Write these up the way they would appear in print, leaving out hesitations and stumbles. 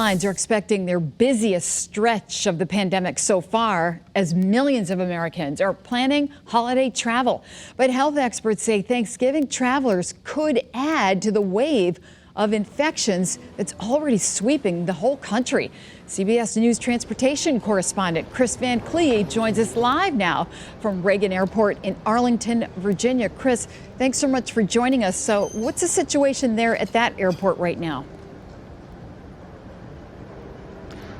Airlines are expecting their busiest stretch of the pandemic so far as millions of Americans are planning holiday travel. But health experts say Thanksgiving travelers could add to the wave of infections that's already sweeping the whole country. CBS News transportation correspondent Kris joins us live now from Reagan Airport in Arlington, Virginia. Kris, thanks so much for joining us. So what's the situation there at that airport right now?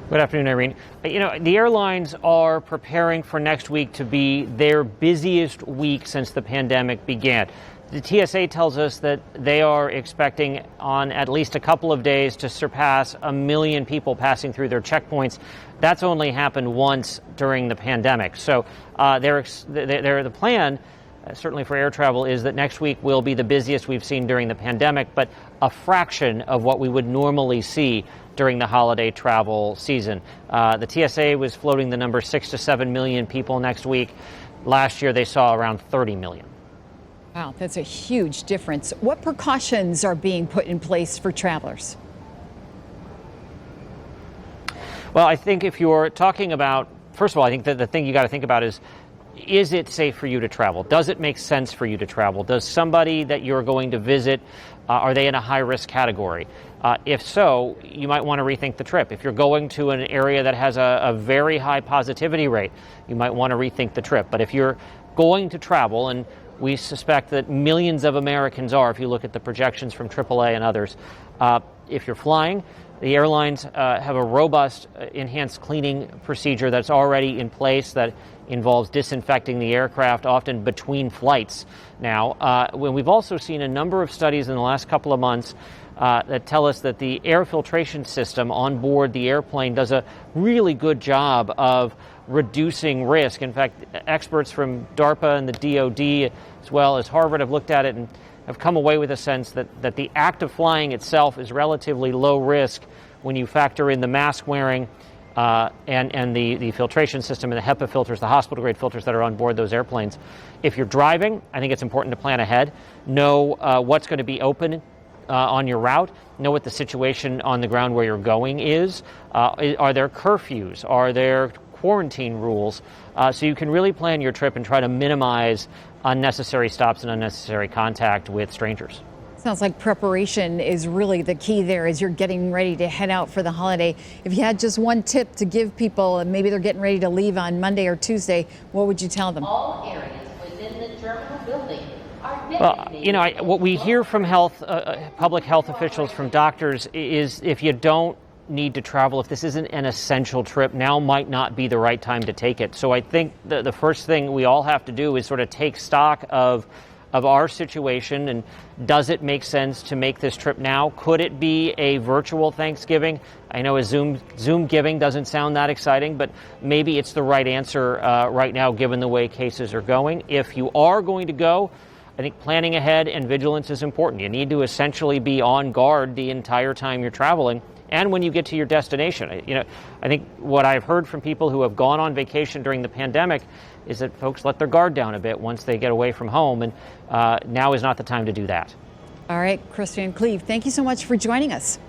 Good afternoon, Irene. The airlines are preparing for next week to be their busiest week since the pandemic began. The TSA tells us that they are expecting on at least a couple of days to surpass 1 million people passing through their checkpoints. That's only happened once during the pandemic. So the plan, certainly for air travel, is that next week will be the busiest we've seen during the pandemic, but a fraction of what we would normally see during the holiday travel season. The TSA was floating the number 6 to 7 million people next week. Last year, they saw around 30 million. Wow, that's a huge difference. What precautions are being put in place for travelers? Well, I think if you're talking about, first of all, I think that the thing you got to think about is it safe for you to travel? Does it make sense for you to travel? Does somebody that you're going to visit, are they in a high-risk category? If so, you might want to rethink the trip. If you're going to an area that has a very high positivity rate, you might want to rethink the trip. But if you're going to travel, and we suspect that millions of Americans are, if you look at the projections from AAA and others, if you're flying, the airlines have a robust enhanced cleaning procedure that's already in place that involves disinfecting the aircraft, often between flights now. When we've also seen a number of studies in the last couple of months that tell us that the air filtration system on board the airplane does a really good job of reducing risk. In fact, experts from DARPA and the DoD, as well as Harvard, have looked at it and have come away with a sense that the act of flying itself is relatively low risk when you factor in the mask wearing and the filtration system and the HEPA filters, the hospital-grade filters that are on board those airplanes. If you're driving, I think it's important to plan ahead, know what's going to be open on your route, know what the situation on the ground where you're going is. Are there curfews? Are there quarantine rules? So you can really plan your trip and try to minimize unnecessary stops and unnecessary contact with strangers. Sounds like preparation is really the key there as you're getting ready to head out for the holiday. If you had just one tip to give people, and maybe they're getting ready to leave on Monday or Tuesday, what would you tell them? All areas within the terminal building are Well, what we hear from public health officials, from doctors, is if you don't need to travel, if this isn't an essential trip, now might not be the right time to take it. So I think the first thing we all have to do is sort of take stock of our situation, and does it make sense to make this trip now? Could it be a virtual Thanksgiving? I know a Zoom giving doesn't sound that exciting, but maybe it's the right answer right now given the way cases are going. If you are going to go, I think planning ahead and vigilance is important. You need to essentially be on guard the entire time you're traveling and when you get to your destination. I think what I've heard from people who have gone on vacation during the pandemic is that folks let their guard down a bit once they get away from home, and now is not the time to do that. All right, Kris, Cleave, thank you so much for joining us.